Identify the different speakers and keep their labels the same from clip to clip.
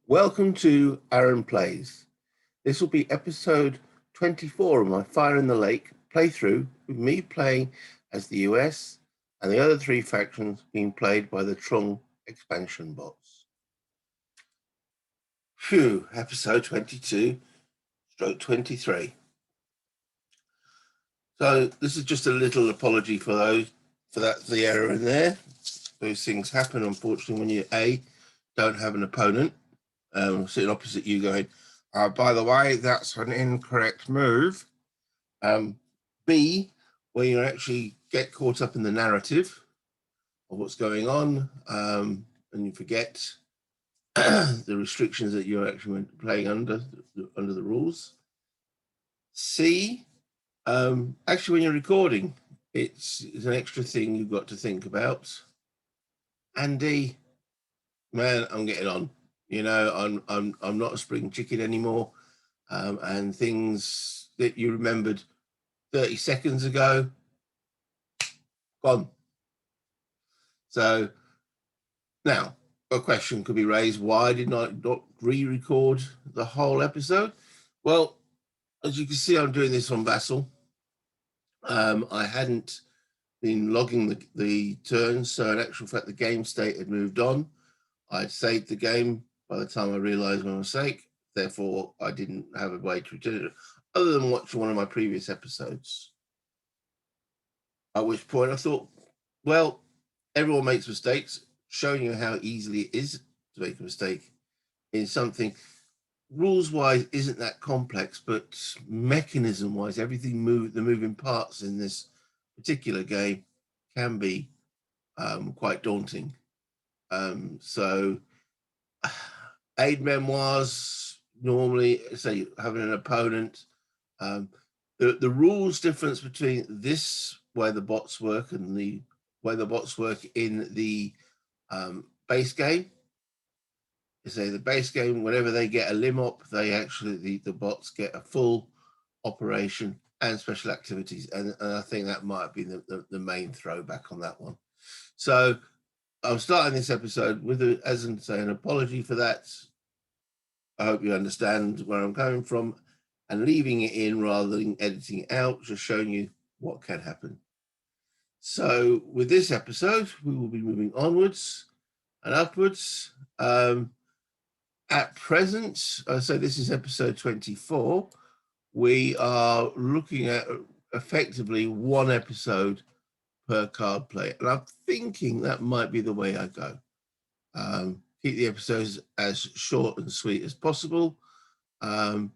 Speaker 1: Welcome to Aaron Plays. This will be episode 24 of my Fire in the Lake playthrough, with me playing as the US and the other three factions being played by the Tru'ng expansion bots. Phew, episode 22/23. So this is just a little apology for the error in there. Those things happen, unfortunately, when you don't have an opponent sitting opposite you going, by the way, that's an incorrect move. B, where you actually get caught up in the narrative of what's going on, and you forget the restrictions that you're actually playing under the rules. C, actually when you're recording, it's an extra thing you've got to think about. And D, man, I'm getting on. You know, I'm not a spring chicken anymore, and things that you remembered 30 seconds ago, gone. So now a question could be raised: why did I not re-record the whole episode? Well, as you can see, I'm doing this on Vassal. I hadn't been logging the turns, so in actual fact, the game state had moved on. I'd saved the game by the time I realized my mistake. Therefore, I didn't have a way to return it other than watching one of my previous episodes. At which point I thought, well, everyone makes mistakes. Showing you how easily it is to make a mistake in something rules-wise isn't that complex, but mechanism-wise, the moving parts in this particular game can be quite daunting. So aid memoirs, normally, say having an opponent, the rules difference between this, where the bots work, and the way the bots work in the base game, is say the base game, whenever they get a limb up, they actually, the bots get a full operation and special activities. And I think that might be the main throwback on that one. So I'm starting this episode with, as I say, an apology for that. I hope you understand where I'm coming from, and leaving it in rather than editing it out, just showing you what can happen. So with this episode, we will be moving onwards and upwards. At present, so this is episode 24. We are looking at effectively one episode per card play, and I'm thinking that might be the way I go. Keep the episodes as short and sweet as possible, and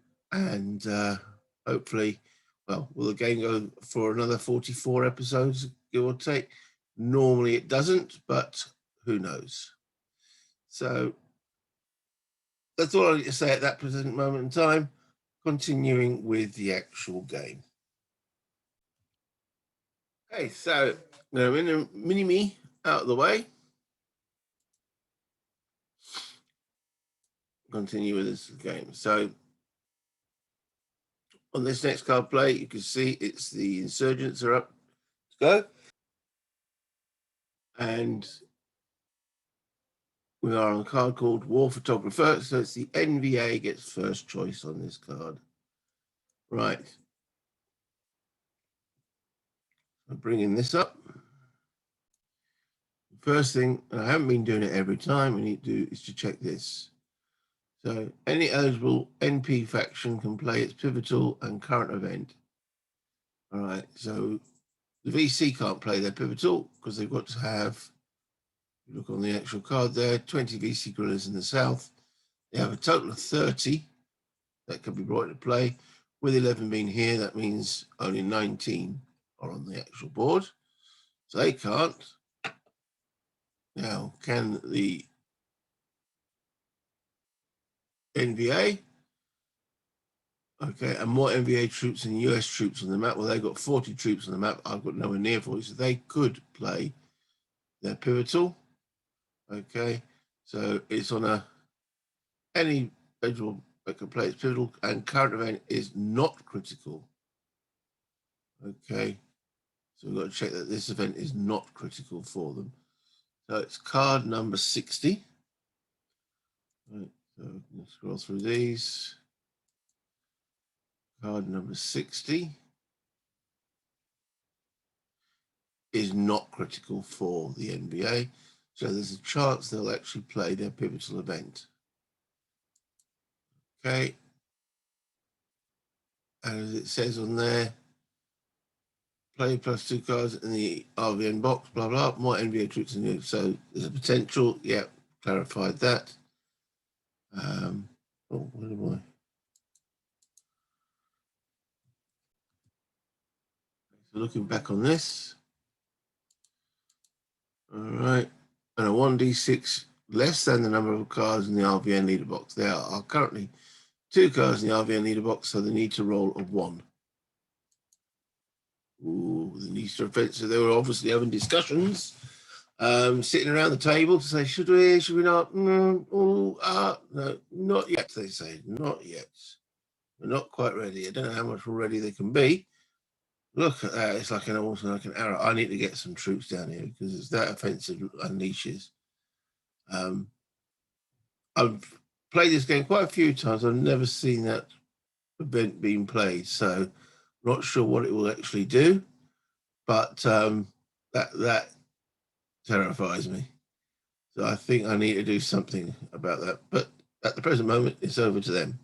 Speaker 1: hopefully, well, will the game go for another 44 episodes, give or take? Normally it doesn't, but who knows? So that's all I need to say at that present moment in time. Continuing with the actual game. Okay, so now in the mini-me out of the way. Continue with this game. So on this next card play, you can see it's the insurgents are up to go. And we are on a card called War Photographer. So it's the NVA gets first choice on this card. Right. I'm bringing this up. First thing, and I haven't been doing it every time, we need to do is to check this. So any eligible NP faction can play its pivotal and current event. All right, so the VC can't play their pivotal because they've got to have, look on the actual card there, 20 VC guerrillas in the south. They have a total of 30 that can be brought into play. With 11 being here, that means only 19 are on the actual board. So they can't. Now, can the NVA? Okay, and more NVA troops and US troops on the map. Well, they've got 40 troops on the map. I've got nowhere near 40, so they could play their pivotal. Okay, so it's on any eligible that can play its pivotal, and current event is not critical. Okay, so we've got to check that this event is not critical for them. So it's card number 60. Right. So let's scroll through these. Card number 60 is not critical for the NBA. So there's a chance they'll actually play their pivotal event. Okay. And as it says on there, play plus 2 cards in the RVN box, blah, blah, more NBA troops in you. So there's a potential. Yeah, clarified that. Oh, where am I? So looking back on this. All right. And a 1d6 less than the number of cards in the RVN leader box. There are currently 2 cards in the RVN leader box, so they need to roll a 1. Ooh, the Easter event. So they were obviously having discussions, sitting around the table to say, should we not? No, not yet, they say. Not yet. We're not quite ready. I don't know how much ready they can be. Look at that. It's like almost like an arrow. I need to get some troops down here because it's that offensive unleashes. I've played this game quite a few times. I've never seen that event being played, so not sure what it will actually do, but that terrifies me. So I think I need to do something about that. But at the present moment, it's over to them.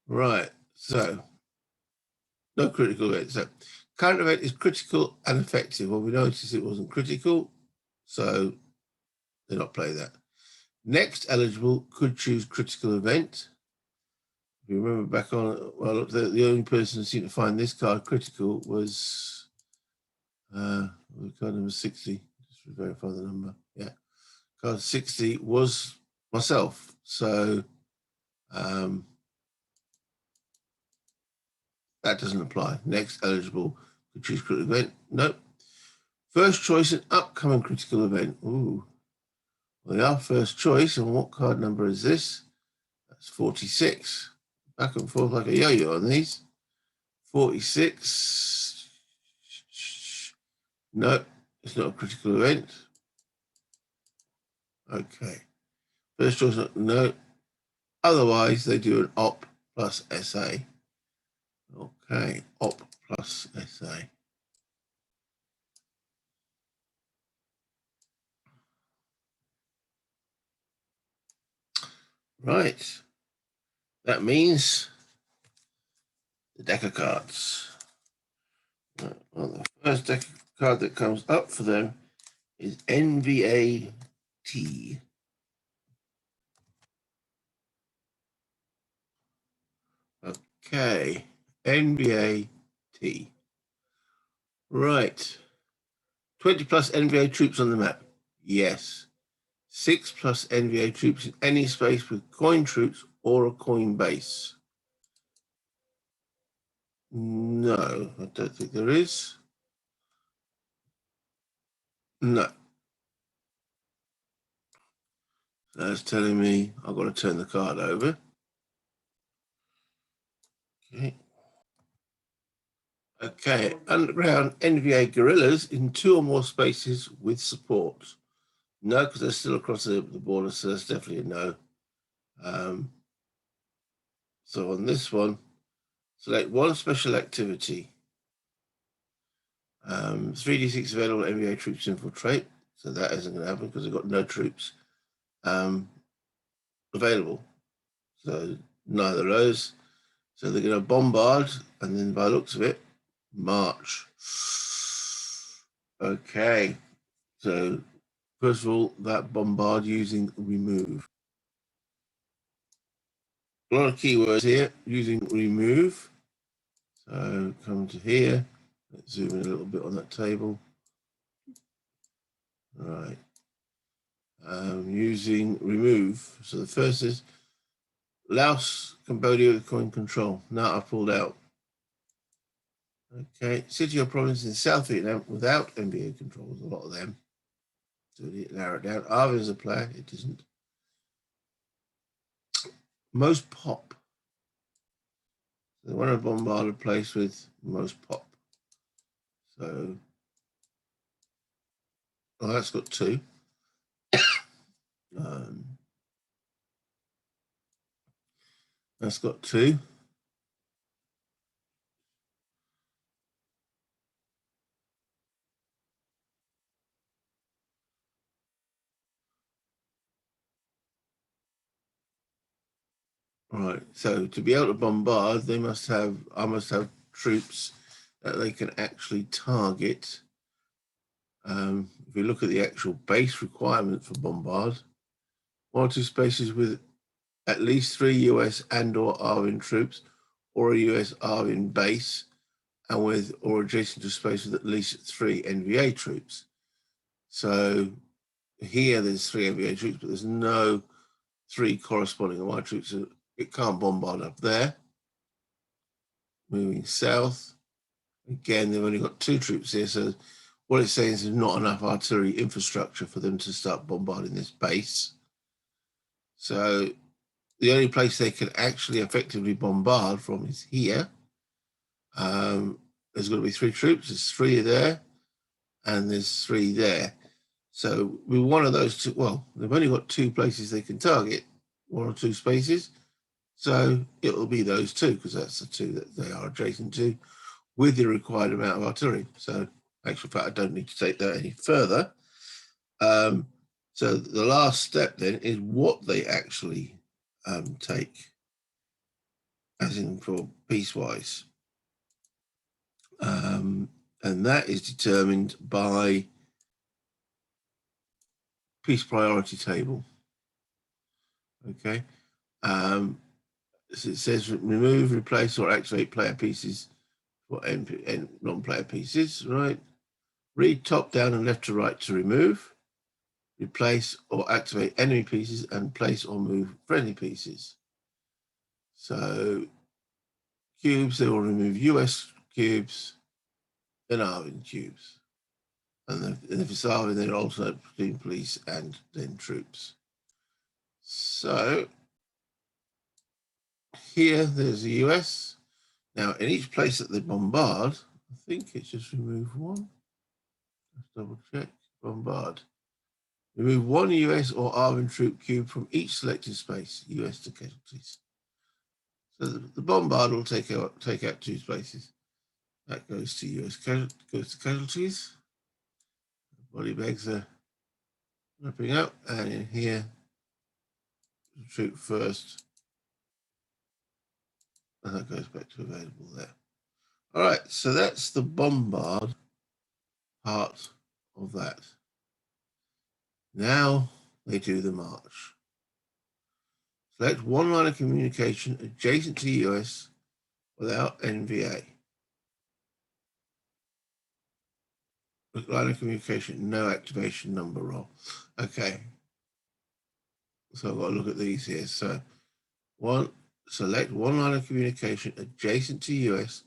Speaker 1: Right. So no critical event. So current event is critical and effective. Well, we noticed it wasn't critical, so they're not playing that. Next eligible could choose critical event. If you remember back on, well, the only person who seemed to find this card critical was card number 60. Just to verify the number. Yeah. Card 60 was myself. So that doesn't apply. Next eligible could choose critical event. Nope. First choice in upcoming critical event. Ooh. Well, our first choice, and what card number is this? That's 46. Back and forth like a yo-yo on these. 46. No, it's not a critical event. Okay. First choice, no. Otherwise, they do an op plus SA. Okay, op plus SA. Right. That means the deck of cards. Well, the first deck of card that comes up for them is NVA T. Okay, NVA T. Right. 20 plus NVA troops on the map. Yes. 6 plus NVA troops in any space with coin troops or a coin base. No, I don't think there is. No. That's telling me I've got to turn the card over. Okay. Okay, underground NVA guerrillas in 2 or more spaces with support. No, because they're still across the border, so that's definitely a no. So on this one, select one special activity. 3d6 available NVA troops infiltrate. So that isn't going to happen because they've got no troops available. So neither of those. So they're going to bombard, and then by the looks of it, march. Okay. So first of all, that bombard using remove. A lot of keywords here using remove. So come to here. Let's zoom in a little bit on that table. All right. Using remove. So the first is Laos, Cambodia with coin control. Now I've pulled out. Okay, city or province in South Vietnam without NBA control. There's a lot of them. So we need to narrow it down. Arvin is a player. It isn't. Most pop. So they want to bombard a place with most pop. So, well, that's got 2. That's got 2. Right. So to be able to bombard, I must have troops that they can actually target. If you look at the actual base requirement for bombard, 1 or 2 spaces with at least 3 US and/or ARVN troops, or a US ARVN base, and with or adjacent to space with at least 3 NVA troops. So here there's 3 NVA troops, but there's no 3 corresponding MI troops. So it can't bombard up there. Moving south, again, they've only got 2 troops here. So what it's saying is there's not enough artillery infrastructure for them to start bombarding this base. So the only place they can actually effectively bombard from is here. There's got to be 3 troops. There's 3 there, and there's 3 there. So with one of those 2, well, they've only got 2 places they can target, 1 or 2 spaces. So it'll be those 2, because that's the 2 that they are adjacent to, with the required amount of artillery. So actual fact, I don't need to take that any further. So the last step then is what they actually take, as in for piecewise. And that is determined by piece priority table. Okay. So it says remove, replace, or activate player pieces for non-player pieces, right? Read top down and left to right to remove, replace or activate enemy pieces, and place or move friendly pieces. So cubes, they will remove US cubes and ARVN cubes. And if it's ARVN, then alternate between police and then troops. So here, there's the US. Now, in each place that they bombard, I think it's just remove 1. Let's double check. Bombard. Remove 1 US or ARVN troop cube from each selected space, US to casualties. So the bombard will take out 2 spaces. That goes to US casualties. Body bags are wrapping up, and in here, troop first, and that goes back to available there. All right, so that's the bombard part of that. Now they do the march. Select one line of communication adjacent to US without NVA. Line of communication, no activation number roll. Okay. So I've got to look at these here. So select one line of communication adjacent to US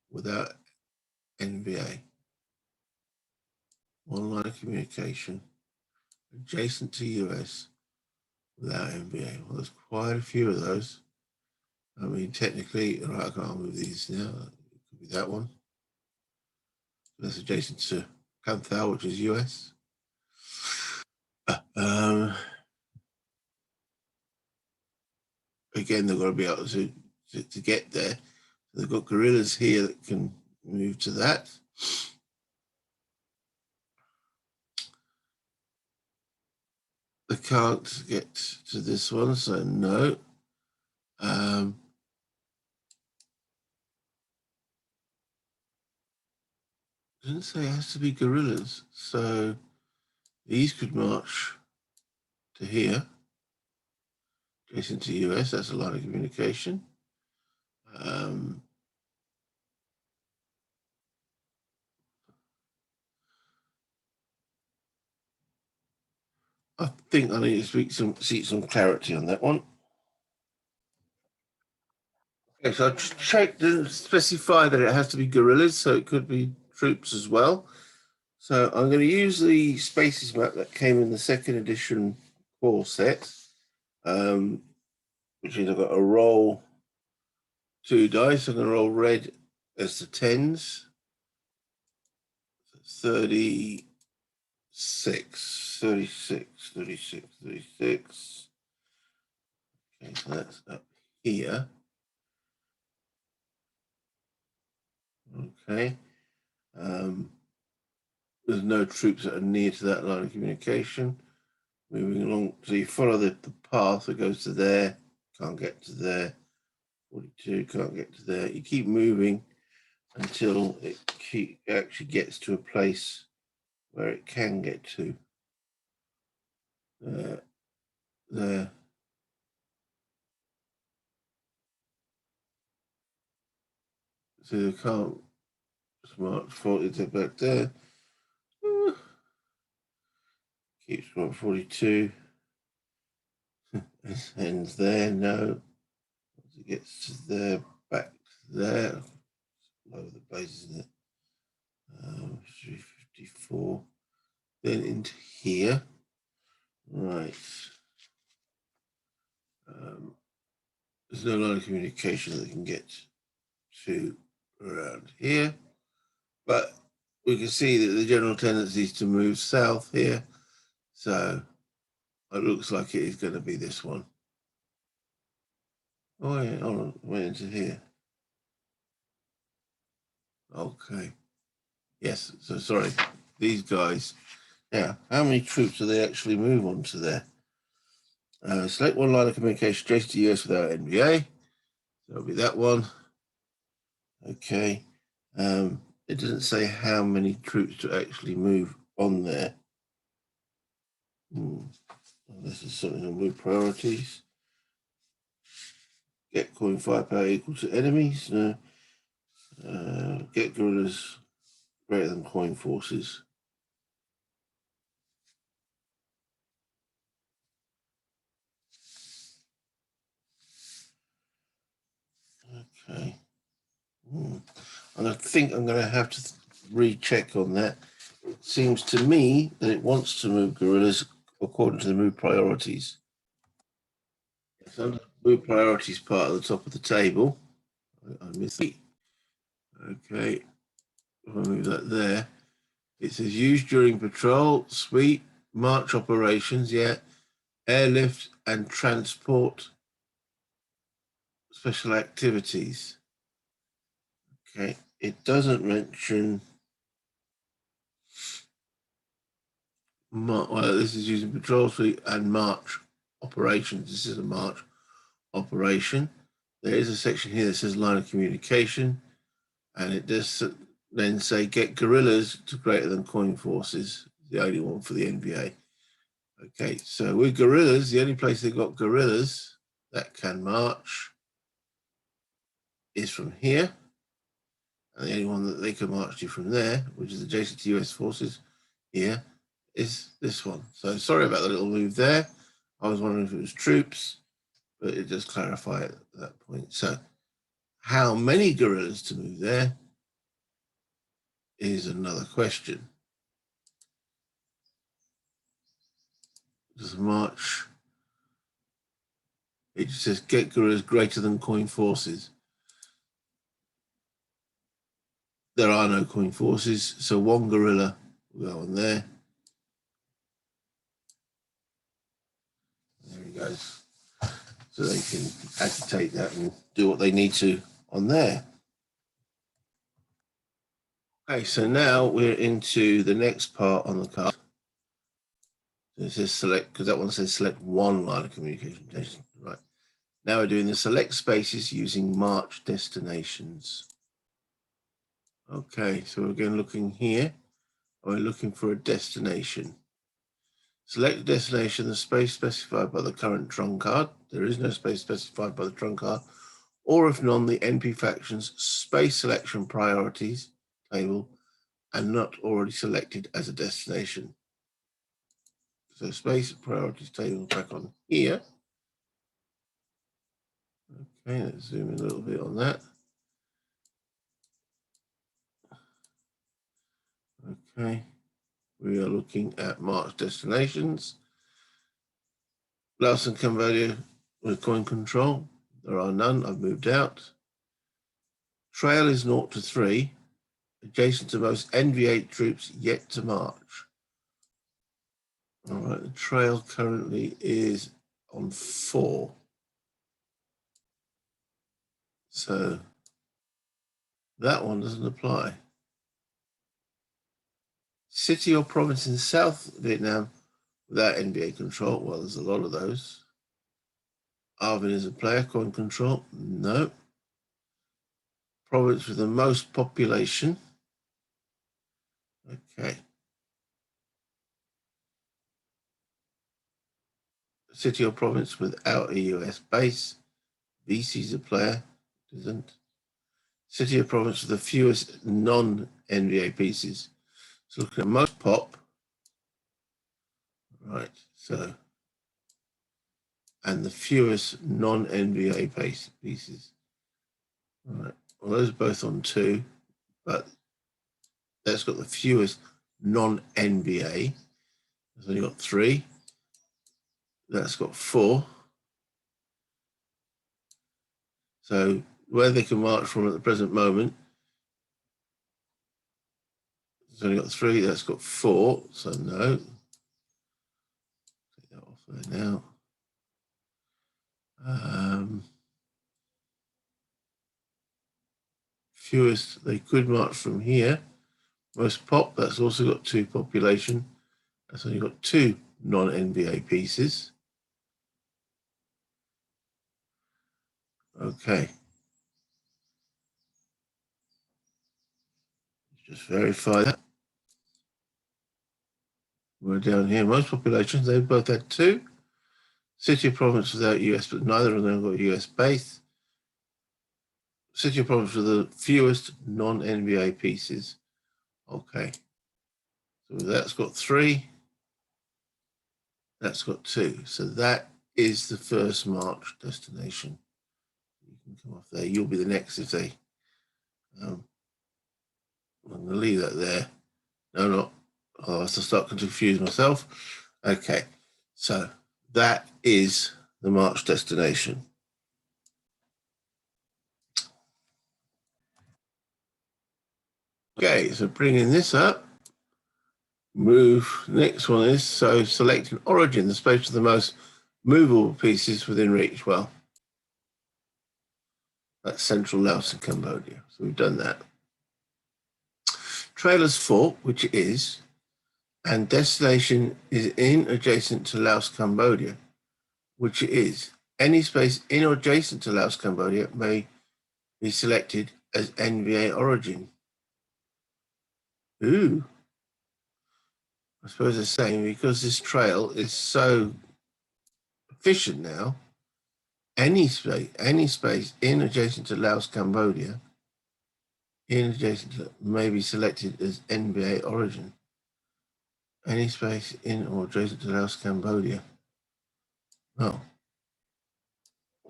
Speaker 1: without NVA. One line of communication adjacent to US without NVA. Well, there's quite a few of those. I mean, technically, right, I can't move these now. It could be that one. That's adjacent to Canthal, which is US. Again, they've got to be able to get there. They've got guerrillas here that can move to that. They can't get to this one, so no. Didn't say it has to be guerrillas, so these could march to here, adjacent to US. That's a line of communication. I think I need to see some clarity on that one. Okay, so I checked, didn't specify that it has to be guerrillas, so it could be troops as well. So I'm going to use the Spaces map that came in the 2nd edition core set, which is I've got to roll 2 dice. I'm going to roll red as the 10s. 36, 36, 36, 36. Okay, so that's up here. Okay. There's no troops that are near to that line of communication. Moving along, so you follow the path that goes to there, can't get to there. 42, can't get to there. You keep moving until it actually gets to a place where it can get to. There. So you can't march 40 to back there. Keeps march 42. Ends there, no. Once it gets to there, back to there. Lower the base, isn't it? 354. Then into here. Right. There's no line of communication that can get to around here, but we can see that the general tendency is to move south here. So it looks like it is going to be this one. Oh yeah, hold on, went into here. Okay. Yes, so sorry, these guys. Now, how many troops do they actually move onto there? Select one line of communication adjacent to US without NVA. That'll be that one. Okay. It doesn't say how many troops to actually move on there. This is something on move priorities. Get coin firepower equal to enemies. No. Get guerrillas greater than coin forces. Okay. And I think I'm going to have to recheck on that. It seems to me that it wants to move guerrillas according to the move priorities. It's under the move priorities part at the top of the table. I missed it. Okay. If I move that there, it says used during patrol, sweep, march operations, yeah, airlift and transport special activities. Okay, it doesn't mention. Well, this is using patrol sweep and march operations. This is a march operation. There is a section here that says line of communication, and it does then say get guerrillas to greater than coin forces. The only one for the NVA. Okay, so with guerrillas, the only place they've got guerrillas that can march is from here. And the only one that they can march to from there, which is adjacent to US forces here, is this one. So sorry about the little move there. I was wondering if it was troops, but it does clarify at that point. So how many guerrillas to move there is another question. Does march, it just says get guerrillas greater than coin forces. There are no coin forces, so one guerrilla will go on there. There he goes. So they can agitate that and do what they need to on there. Okay, so now we're into the next part on the card. This is select, because that one says select one line of communication. Right. Now we're doing the select spaces using March destinations. Okay, so we're again looking here. We're looking for a destination. Select the destination, the space specified by the current Tru'ng card. There is no space specified by the Tru'ng card. Or if none, the NP faction's space selection priorities table and not already selected as a destination. So space priorities table back on here. Okay, let's zoom in a little bit on that. Okay, we are looking at March destinations. Laos and Cambodia with coin control. There are none. I've moved out. Trail is 0 to 3. Adjacent to most NVA troops yet to march. All right, the trail currently is on 4. So that one doesn't apply. City or province in South Vietnam without NVA control. Well, there's a lot of those. Arvin is a player. Coin control. No. Province with the most population. Okay. City or province without a US base. VC's a player. Isn't. City or province with the fewest non-NVA pieces. So look at most pop. Right. So, and the fewest non-NVA pieces. All right. Well, those are both on 2, but that's got the fewest non-NVA. It's only got 3. That's got 4. So where they can march from at the present moment, it's only got 3. That's got 4. So no. Take that off there now. Fewest they could march from here. Most pop, that's also got 2 population. That's only got 2 non-NVA pieces. Okay. Just verify that. We're down here. Most populations, they both had 2. City or province without US, but neither of them got US base. City or province with the fewest non-NVA pieces. Okay. So that's got 3. That's got 2. So that is the first March destination. You can come off there. You'll be the next if they. I'm going to leave that there. No, not. Oh, I have to start to confuse myself. Okay. So that is the March destination. Okay, so bringing this up, move, next one is, so select an origin, the space of the most movable pieces within reach. Well, that's Central Laos and Cambodia. So we've done that. Trailers Fort, which it is, and destination is in adjacent to Laos, Cambodia, which it is. Any space in or adjacent to Laos, Cambodia may be selected as NVA origin. Ooh. I suppose they're saying because this trail is so efficient now, any space in adjacent to Laos, Cambodia, in adjacent to, may be selected as NVA origin. Any space in or adjacent to Laos, Cambodia. Oh.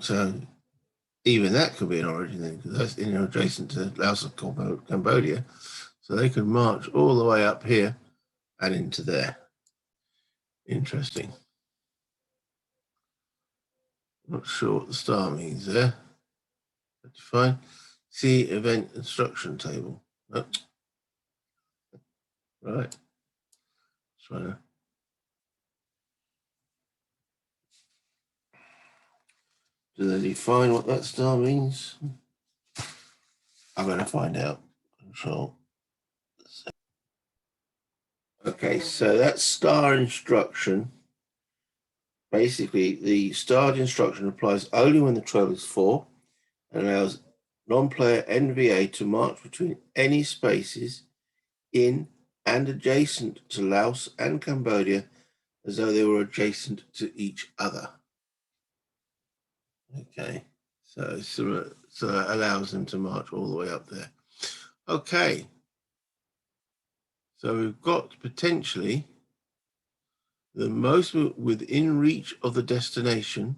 Speaker 1: So even that could be an origin then, because that's in or adjacent to Laos and Cambodia. So they could march all the way up here and into there. Interesting. Not sure what the star means there. Fine. See event instruction table. Oh. Right. Trying to. Do they define what that star means? I'm going to find out. Control. Okay, so that star instruction, basically the starred instruction applies only when the trail is 4 and allows non-player NVA to march between any spaces in and adjacent to Laos and Cambodia as though they were adjacent to each other. Okay, so it allows them to march all the way up there. Okay, so we've got potentially the most within reach of the destination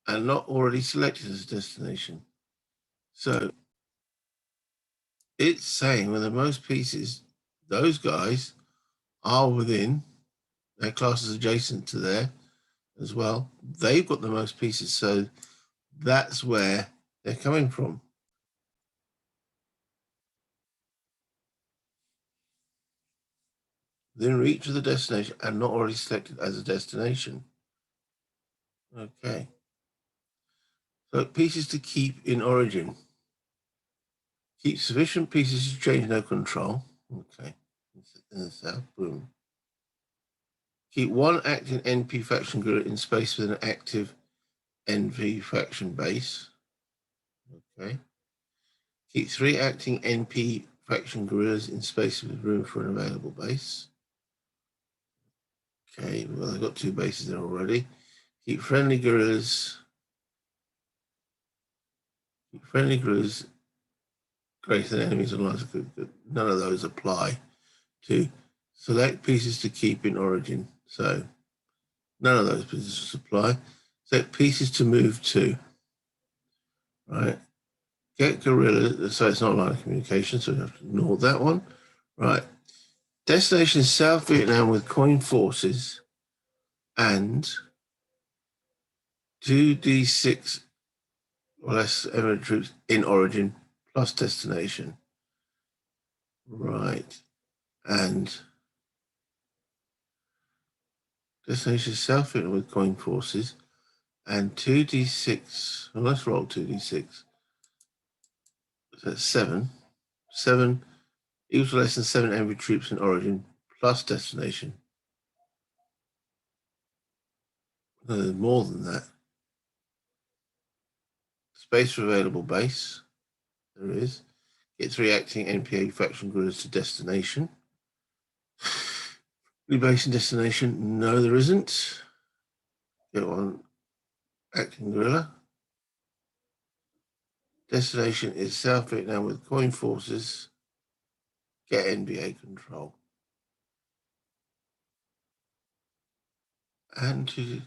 Speaker 1: and not already selected as a destination. So it's saying with the most pieces, those guys are within, their class is adjacent to there as well. They've got the most pieces, so that's where they're coming from. Within reach of the destination and not already selected as a destination. Okay. So pieces to keep in origin. Keep sufficient pieces to change no control. Okay. in the south. Boom. Keep one acting NP faction grid in space with an active NV faction base. Okay. Keep 3 acting NP faction guerrillas in space with room for an available base. Okay, well, I've got 2 bases there already. Keep friendly guerrillas. Keep friendly guerrillas greater than enemies and lines. None of those apply to select pieces to keep in origin. So none of those pieces apply. Select pieces to move to. Right. Get guerrillas. So it's not line of communication, so we have to ignore that one. Right. Destination South Vietnam with coin forces and 2d6 or less enemy troops in origin plus destination. Right. And destination South Vietnam with coin forces and 2d6. Well, let's roll 2d6. So that's 7. 7 equals less than 7 enemy troops in origin plus destination. No, there's more than that. Space for available base. There is. Get 3 acting NPA faction guerrillas to destination. Rebase and destination. No, there isn't. Get 1 acting guerrilla. Destination is South Vietnam with coin forces. Get NVA control. And to.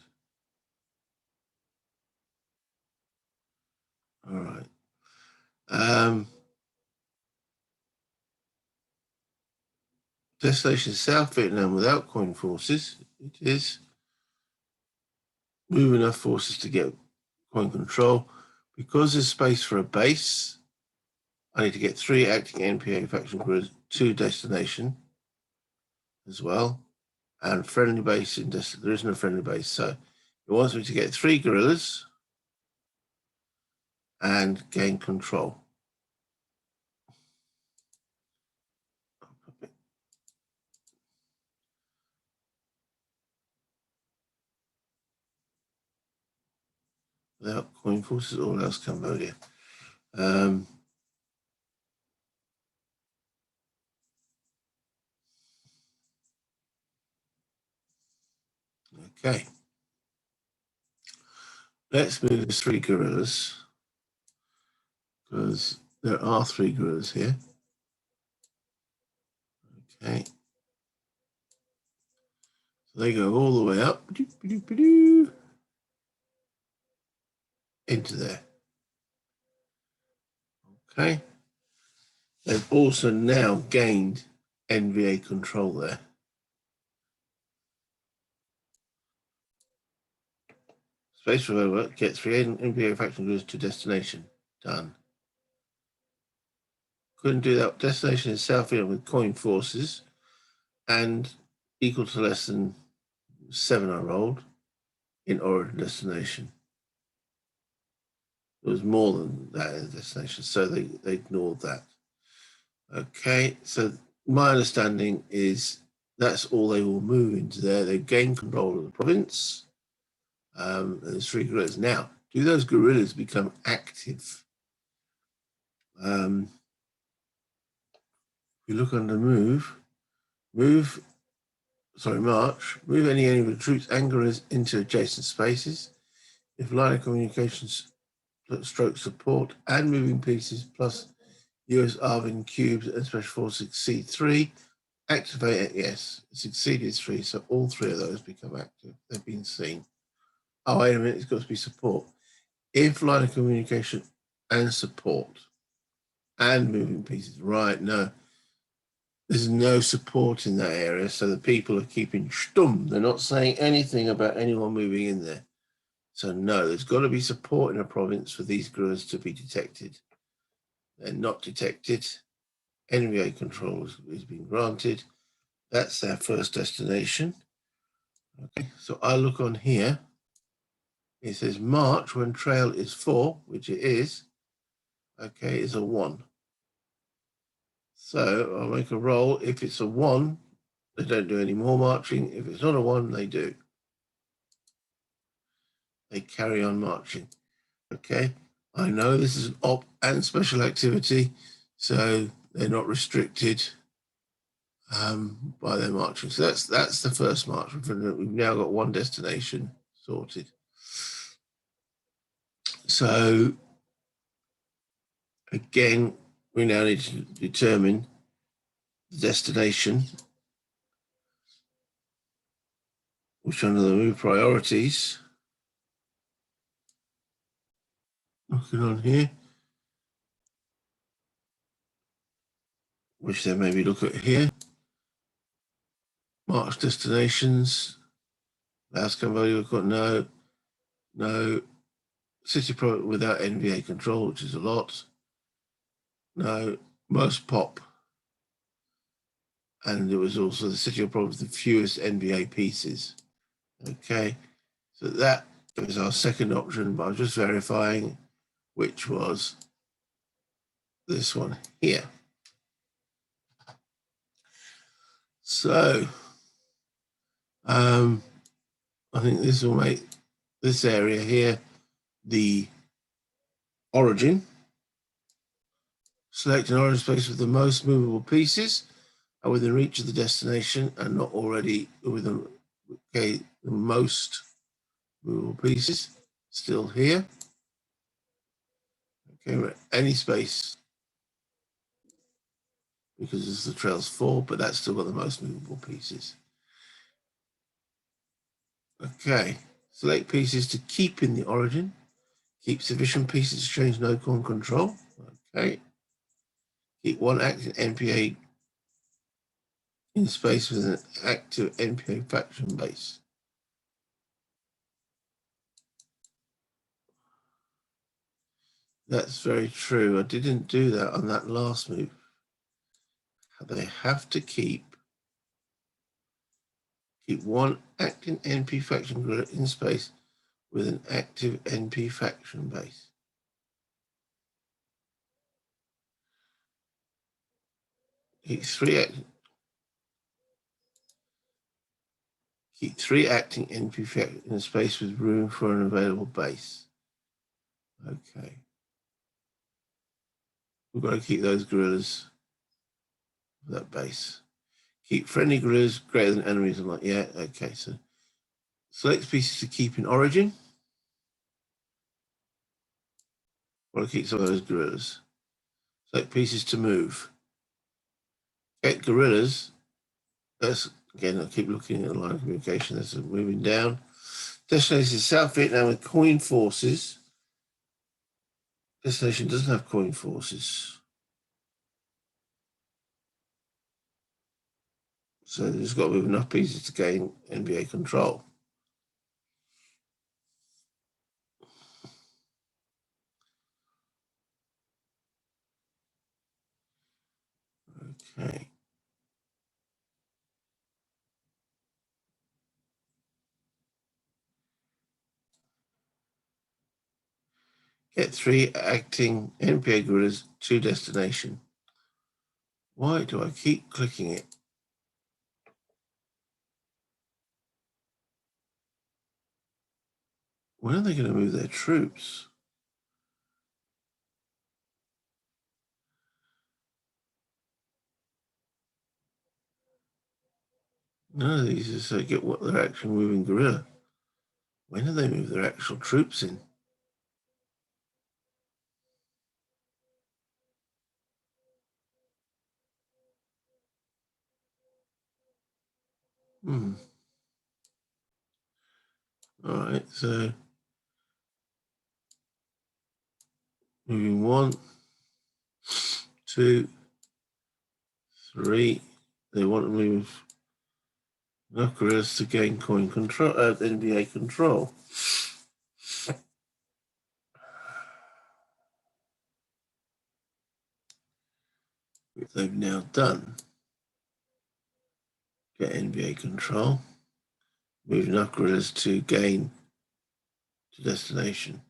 Speaker 1: All right. Destination is South Vietnam without coin forces. It is. Move enough forces to get coin control. Because there's space for a base, I need to get 3 acting NPA faction guerrillas to destination as well. And friendly base in destination. There isn't a friendly base, so it wants me to get 3 guerrillas and gain control. Without coin forces, all else Cambodia. Okay. Let's move the 3 guerrillas because there are 3 guerrillas here. Okay. So they go all the way up into there. Okay. They've also now gained NVA control there. Space for work, get 3 NVA faction groups to destination. Done. Couldn't do that. Destination is South Vietnam with coin forces and equal to less than 7 I rolled in origin destination. There was more than that in the destination, so they ignored that. Okay, so my understanding is that's all they will move into there. They gain control of the province. There's 3 guerrillas. Now, do those guerrillas become active? If you look under move, March, move any enemy troops and guerrillas into adjacent spaces. If line of communications stroke support and moving pieces plus US Arvin cubes and special forces succeed 3, activate it, yes, succeeded 3, so all 3 of those become active. They've been seen. Oh, wait a minute, it's got to be support. If line of communication and support and moving pieces, right, no. There's no support in that area, so the people are keeping stumm. They're not saying anything about anyone moving in there. So no, there's got to be support in a province for these guerrillas to be detected. They're not detected. NVA control has been granted. That's their first destination. Okay, so I look on here. It says March when trail is 4, which it is. Okay, is a 1. So I'll make a roll. If it's a 1, they don't do any more marching. If it's not a 1, they do. They carry on marching. Okay. I know this is an op and special activity, so they're not restricted by their marching. So that's the first march. We've now got one destination sorted. So again, we now need to determine the destination, which under the move priorities, looking on here, which then maybe look at here, March destinations, Laos, Cambodia, we've got no, city product without NVA control, which is a lot, no, most pop, and it was also the city of product with the fewest NVA pieces. Okay, so that was our second option, but I was just verifying, which was this one here. So I think this will make this area here the origin. Select an origin space with the most movable pieces are within reach of the destination and not already within the most movable pieces. Still here. Okay, any space because it's the trail's 4, but that's still got the most movable pieces. Okay, select pieces to keep in the origin. Keep sufficient pieces to change no con control. Okay. Keep one active NPA in space with an active NPA faction base. That's very true. I didn't do that on that last move. They have to keep one active NP faction grid in space with an active NP faction base. Keep three acting NP factions in space with room for an available base. Okay. We've got to keep those guerrillas for that base. Keep friendly guerrillas greater than enemies. I'm like, yeah, okay. So select pieces to keep in origin. Want to keep some of those guerrillas. Select pieces to move. Get guerrillas. That's again, I keep looking at the line of communication. That's moving down. Destination is South Vietnam with coin forces. Destination doesn't have coin forces. So there's got to be enough pieces to gain NVA control. Okay. Get 3 acting NPA guerrillas to destination. Why do I keep clicking it? When are they going to move their troops? None of these is to get what they're actually moving guerrilla. When do they move their actual troops in? All right, so moving 1, 2, 3. They want to move enough guerrillas to gain coin control, NVA control. Which they've now done. Get NVA control. Move enough guerrillas to gain to destination.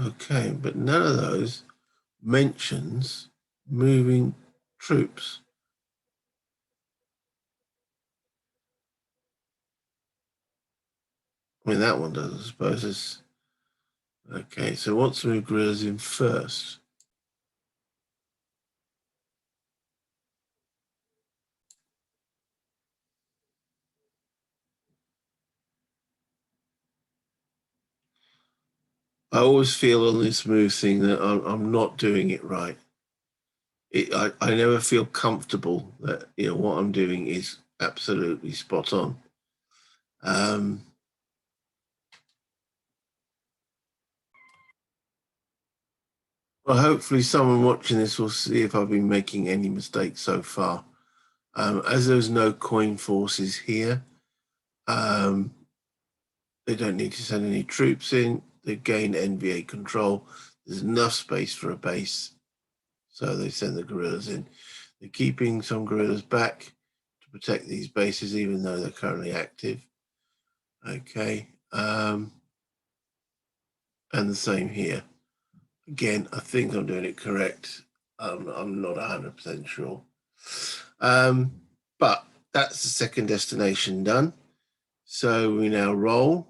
Speaker 1: Okay, but none of those mentions moving troops. I mean, that one does, I suppose. It's, okay, so what's to move guerrillas in first? I always feel on this move thing that I'm not doing it right. I never feel comfortable that what I'm doing is absolutely spot on. Well, hopefully someone watching this will see if I've been making any mistakes so far. As there's no coin forces here, they don't need to send any troops in. They gain NVA control. There's enough space for a base, so they send the guerrillas in. They're keeping some guerrillas back to protect these bases, even though they're currently active. Okay, and the same here. Again, I think I'm doing it correct. I'm not 100% sure. But that's the second destination done. So we now roll.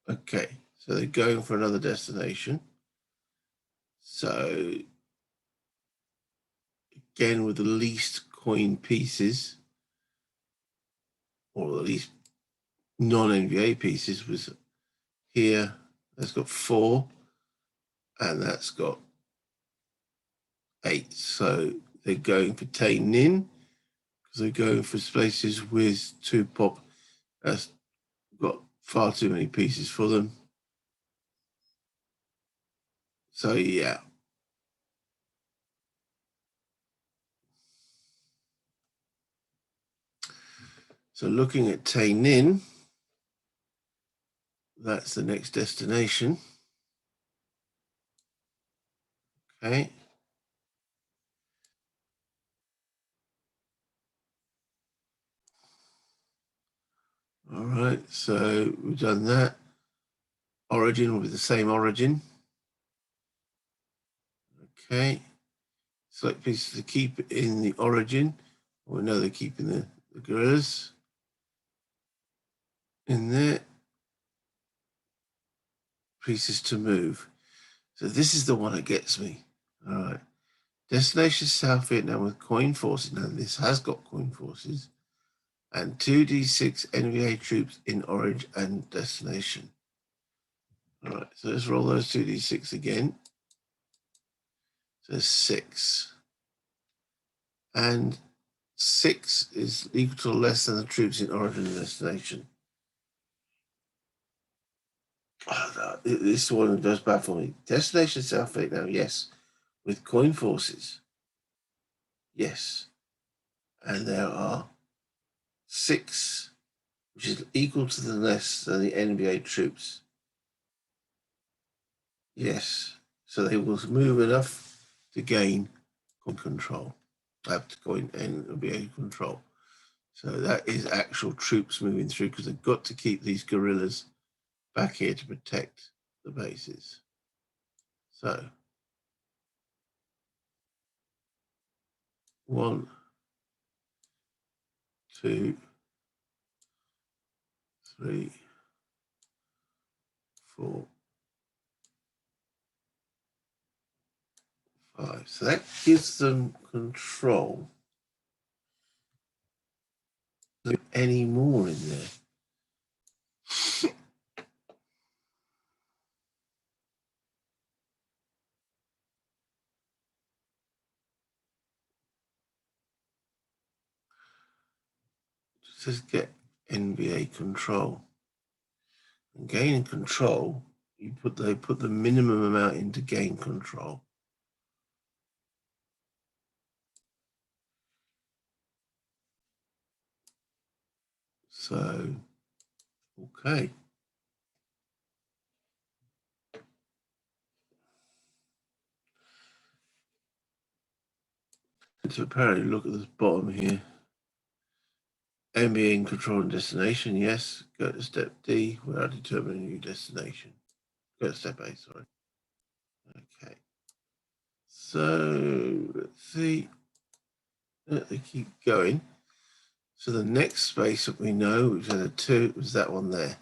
Speaker 1: Okay, so they're going for another destination. So again, with the least coin pieces, or the least non-NVA pieces, was here. That's got 4, and that's got 8. So they're going for Tay Nin, because they're going for spaces with 2 pop. That's got far too many pieces for them. So yeah. So looking at Tay Nin, that's the next destination. Okay. All right, so we've done that. Origin will be the same origin. Okay. Select pieces to keep in the origin. We know they're keeping the guerrillas in there. Pieces to move. So this is the one that gets me. All right. Destination South Vietnam with coin forces. Now this has got coin forces. And 2d6 NVA troops in origin and destination. All right, so let's roll those 2d6 again. So 6. And 6 is equal to or less than the troops in origin and destination. Oh, no, this one goes bad for me. Destination South Vietnam, yes. With coin forces, yes. And there are 6, which is equal to the less than the NVA troops. Yes. So they will move enough to gain control. Have to go in NVA control. So that is actual troops moving through, because they've got to keep these guerrillas back here to protect the bases. So 1, 2, 3, 4, 5. So that gives them control. Any more in there? It says get NVA control. And gaining control, they put the minimum amount in to gain control. So, okay. So apparently, look at this bottom here. NVA control and destination, yes. Go to step D without determining a new destination. Go to step A, sorry. Okay. So let's see. They keep going. So the next space that we know, which had a 2, was that one there.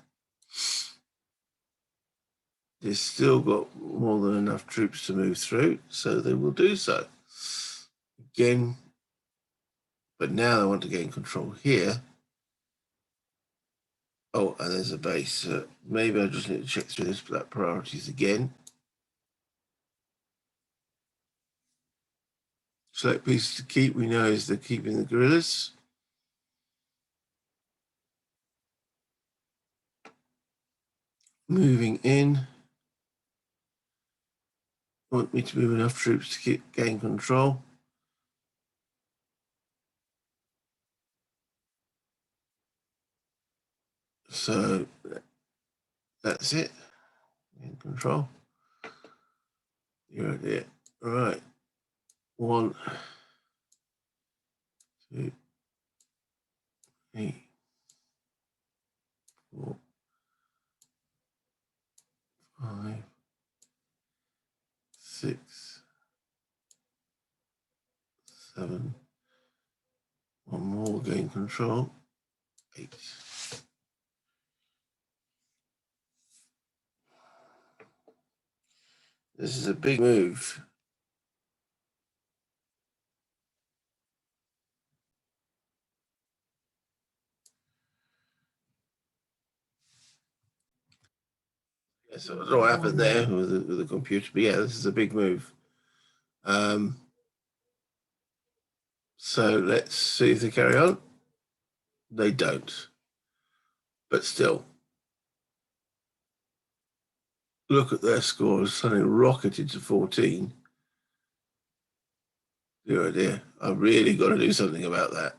Speaker 1: They've still got more than enough troops to move through, so they will do so. Again, but now they want to gain control here. Oh, and there's a base. Maybe I just need to check through this black priorities again. Select pieces to keep, we know is they're keeping the guerrillas. Moving in. Want me to move enough troops to gain control. So that's it. In control. You're it. All right. 1, 2, 3, 4, 5, 6, 7. One more, gain control. 8. This is a big move. Yeah, so I don't know what happened there with the computer, but yeah, this is a big move. So let's see if they carry on. They don't. But still, look at their scores. Suddenly rocketed to 14. Dear, dear. I've really got to do something about that.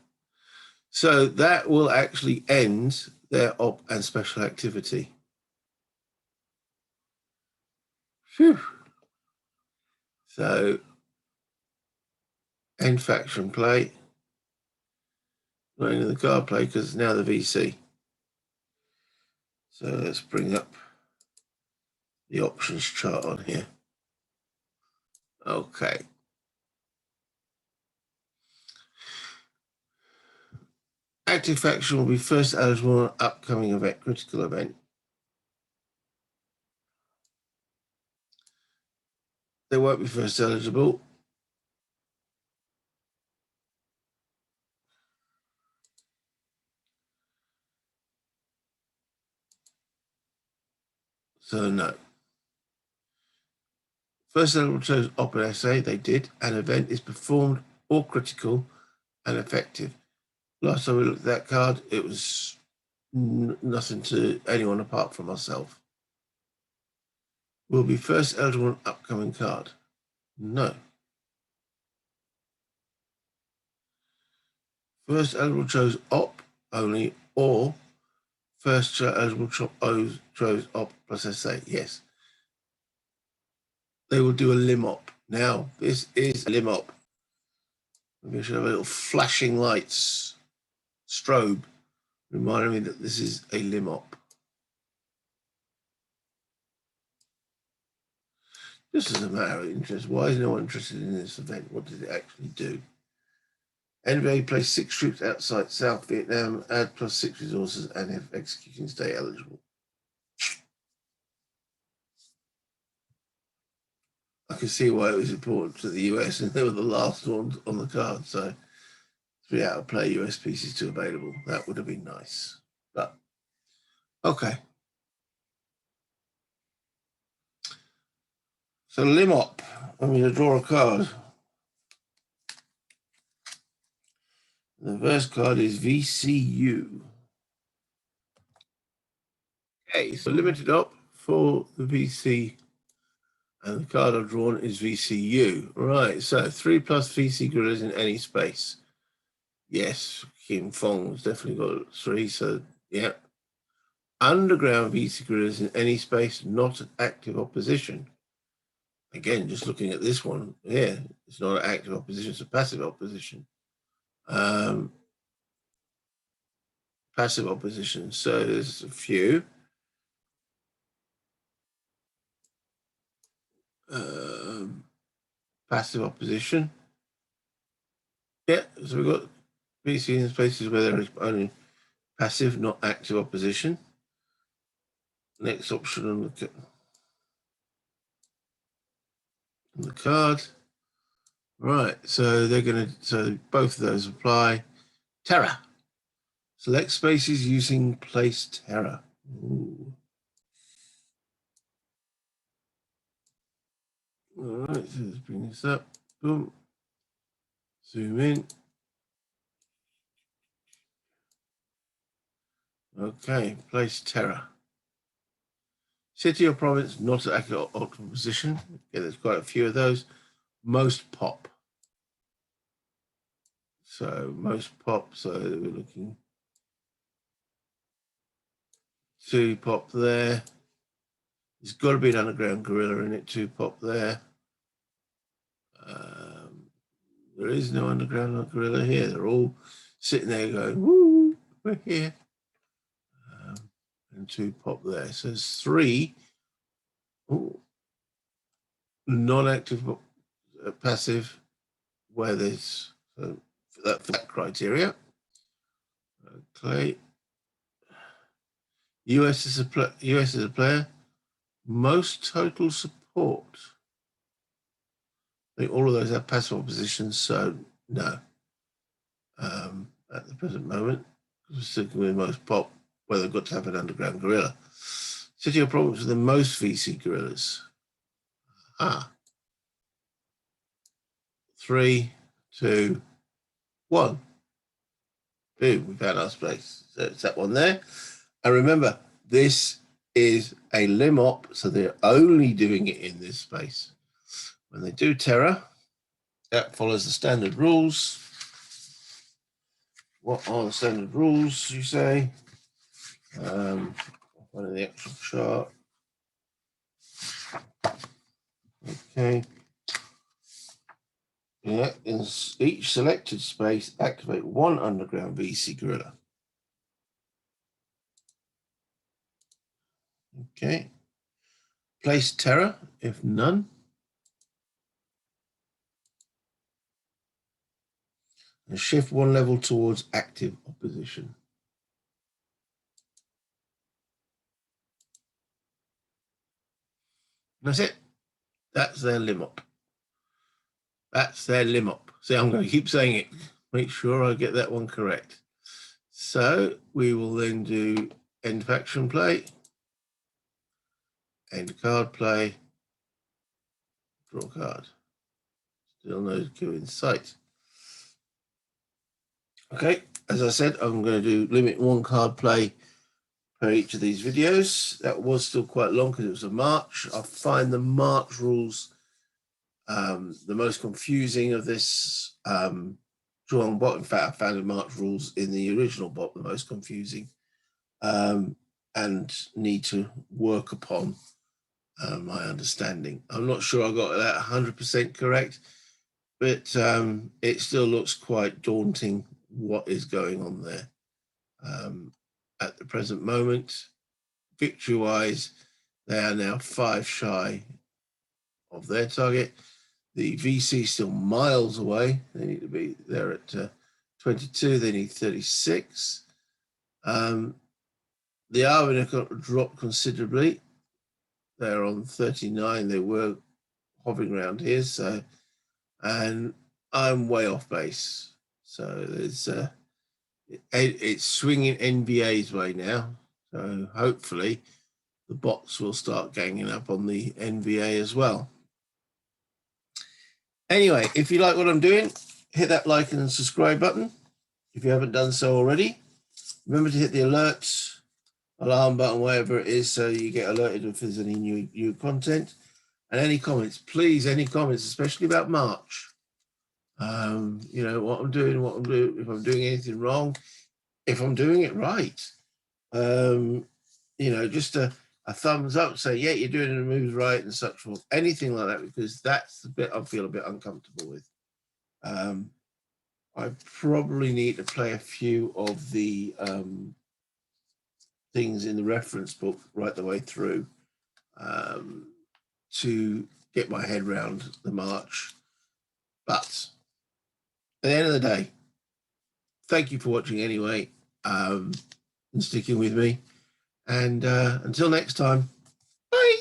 Speaker 1: So that will actually end their op and special activity. Phew. So end faction play. Going to the card play because it's now the VC. So let's bring up the options chart on here. Okay. Active faction will be first eligible on an upcoming event, critical event. They won't be first eligible. So no. First eligible chose op and SA, they did. An event is performed or critical and effective. Last time we looked at that card, it was nothing to anyone apart from myself. Will be first eligible on upcoming card. No. First eligible chose op only or first eligible chose op plus SA. Yes. They will do a lim op. Now, this is a lim op. Maybe I should have a little flashing lights strobe reminding me that this is a lim op. Just as a matter of interest, why is no one interested in this event? What did it actually do? NVA placed 6 troops outside South Vietnam, add +6 resources, and have executing stay eligible. I can see why it was important to the US, and they were the last ones on the card. So 3 out of play US pieces 2 available. That would have been nice. But okay. So lim op. I'm going to draw a card. The first card is VCU. Okay, so limited op for the VC. And the card I've drawn is VCU. Right, so 3+ VC guerrillas in any space. Yes, Kim Fong's definitely got 3, so yeah. Underground VC guerrillas in any space, not an active opposition. Again, just looking at this one, yeah, it's not an active opposition, it's a passive opposition. passive opposition. So there's a few. Passive opposition. Yeah, so we've got VC in spaces where there is only passive, not active opposition. Next option on the card. Right, so they're going to, so both of those apply. Terror. Select spaces using place terror. Ooh. All right, so let's bring this up. Boom. Zoom in. Okay, place terror. City or province not at optimal position. Yeah, there's quite a few of those. Most pop. So most pop. So we're looking 2 pop there. There's got to be an underground gorilla in it. 2 pop there. There is no underground gorilla here. They're all sitting there going, "Woo, we're here." And 2 pop there. So there's 3 non-active, passive, where there's for that criteria. Okay. US is a player. Most total support. I think all of those have passive oppositions, so no. At the present moment, we're sticking with most pop, where they've got to have an underground gorilla. City or province with the most VC gorillas. 3, 2, 1. Boom, we found our space. So it's that one there. And remember, this is a lim op, so they're only doing it in this space. When they do terror, that follows the standard rules. What are the standard rules, you say? One in the actual chart. Okay. Yeah, in each selected space, activate 1 underground VC gorilla. Okay. Place terror, if none. And shift 1 level towards active opposition. That's it. That's their lim op. That's their lim op. See, I'm going to keep saying it. Make sure I get that one correct. So we will then do end faction play, end card play, draw card. Still no coup in sight. Okay, as I said, I'm going to do limit 1 card play per each of these videos. That was still quite long because it was a March. I find the March rules the most confusing of this Tru'ng bot. In fact, I found the March rules in the original bot the most confusing and need to work upon my understanding. I'm not sure I got that 100% correct, but it still looks quite daunting what is going on there. At the present moment, victory-wise, they are now 5 shy of their target. The VC still miles away. They need to be there at 22. They need 36. The Arvin have dropped considerably. They're on 39. They were hovering around here. So, and I'm way off base. So there's it's swinging NVA's way now. So hopefully the bots will start ganging up on the NVA as well. Anyway, if you like what I'm doing, hit that like and subscribe button if you haven't done so already. Remember to hit the alerts, alarm button, wherever it is, so you get alerted if there's any new content. And any comments, please, any comments, especially about March. You know, what I'm doing, if I'm doing anything wrong, if I'm doing it right. You know, just a thumbs up, say, yeah, you're doing the moves right and such forth, anything like that, because that's the bit I feel a bit uncomfortable with. I probably need to play a few of the things in the reference book right the way through to get my head around the March. But at the end of the day, thank you for watching anyway, and sticking with me. And until next time, bye.